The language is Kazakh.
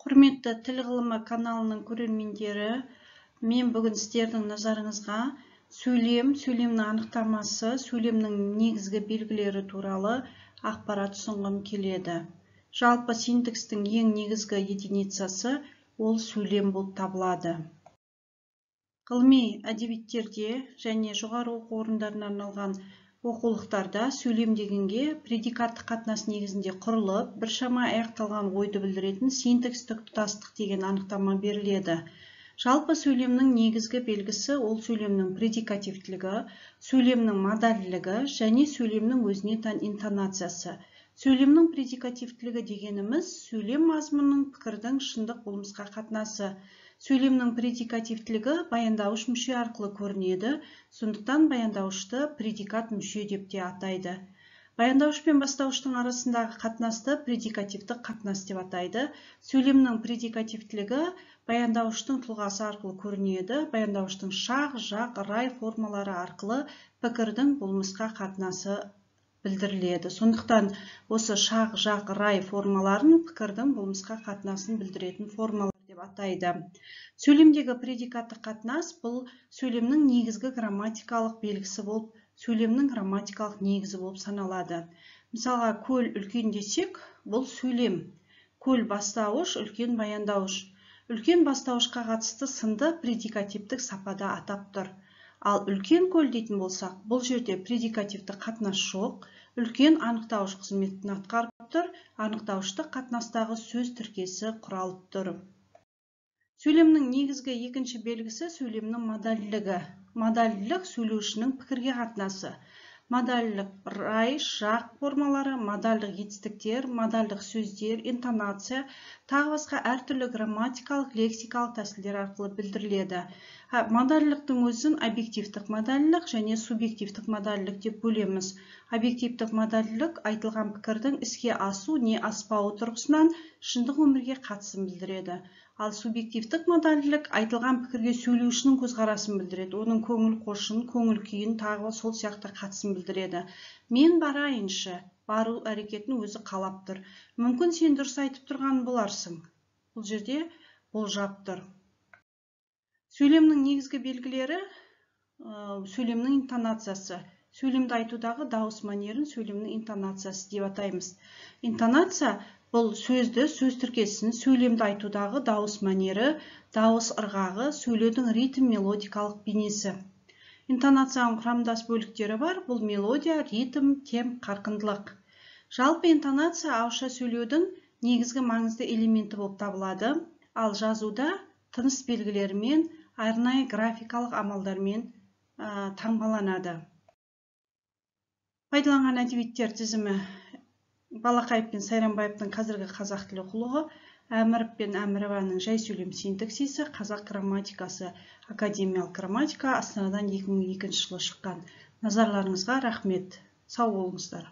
Құрметті тіл ғылымы каналының көрермендері, мен бүгін сіздердің назарыңызға сөйлемнің анықтамасы, сөйлемнің негізгі белгілері туралы ақпарат ұсынғым келеді. Жалпы синтакстің ең негізгі единицасы ол сөйлем болып табылады. Ғылыми әдебиеттерде және жоғары оқу орындарына арналған оқулықтарда сөйлем дегенге предикаттық қатынас негізінде құрылып, біршама аяқталған ойды білдіретін синтакстік тұтастық деген анықтама беріледі. Жалпы сөйлемнің негізгі белгісі ол сөйлемнің предикативтілігі, сөйлемнің модальділігі және сөйлемнің өзіне тән интонациясы. Сөйлемнің предикативтілігі дегеніміз сөйлем мазмұнының пікірдің шындық болмысқа қатынасы. Сөйлемнің предикативтілігі баяндауыш мүше арқылы көрінеді, сондықтан баяндауышты предикат мүше деп те атайды. Баяндауыш пен бастауыштың арасындағы қатынасты предикативтік қатынас деп атайды. Сөйлемнің предикативтілігі баяндауыштың тұлғасы арқылы көрінеді, баяндауыштың шақ, жақ, рай формалары арқылы пікірдің болмысқа қатынасы білдіріледі. Сондықтан осы шақ, жақ, рай формаларын пікірдің болмысқа қатынасын білдіретін формалар деп атайды. Сөйлемдегі предикаттық қатынас бұл сөйлемнің негізгі грамматикалық белгісі болып, сөйлемнің грамматикалық негізі болып саналады. Мысалға, көл үлкен десек, бұл сөйлем. Көл бастауыш, үлкен баяндауыш. Үлкен бастауышқа қатысты сынды предикативтік сапада атап тұр. Ал үлкен көл дейтін болсақ, бұл жерде предикативтік қатынас жоқ, үлкен анықтауыш қызметін атқарып тұр, анықтауыштық қатынастағы сөз тіркесі құралып тұр. Сөйлемнің негізгі екінші белгісі сөйлемнің модальділігі. Модальділік сөйлеушінің пікірге қатынасы. Модальділік рай, жақ формалары, модальдық етістіктер, модальдық сөздер, интонация, тағы басқа әртүрлі грамматикалық, лексикалық тәсілдер арқылы білдіріледі. Модальділіктің өзін объективтік модальділік және субъективтік модальділік деп бөлеміз. Объективтік модальділік айтылған пікірдің іске асу не аспауы тұрғысынан шындық өмірге қатысын білдіреді. Ал субъективтік модальділік айтылған пікірге сөйлеушінің көзқарасын білдіреді, оның көңіл қошын, көңіл күйін, тағы сол сияқты қатысын білдіреді. Мен барайыншы, бару әрекетін өзі қалап тұр. Мүмкін сен дұрыс айтып тұрған боларсың. Бұл жерде болжап тұр. Сөйлемнің негізгі белгілері сөйлемнің интонациясы. Сөйлемді айтудағы дауыс манерін сөйлемнің интонациясы деп атаймыз. Интонация бұл сөзді, сөз тіркесін, сөйлемді айтудағы дауыс манері, дауыс ырғағы, сөйлеудің ритм мелодикалық бейнесі. Интонацияның құрамдас бөліктері бар, бұл мелодия, ритм, темп, қарқындылық. Жалпы интонация ауызша сөйлеудің негізгі маңызды элементі болып табылады, ал жазуда тыныс белгілерімен, арнайы графикалық амалдармен таңбаланады. Пайдаланған әдебиеттер тізімі: Балақаев пен Сайрамбаевтың қазіргі қазақ тілі оқулығы, Әміров пен Әмірованың жай сөйлем синтаксисі, қазақ грамматикасы, академиялық грамматика, Астанадан 2002 жылы шыққан. Назарларыңызға рахмет. Сау болыңыздар.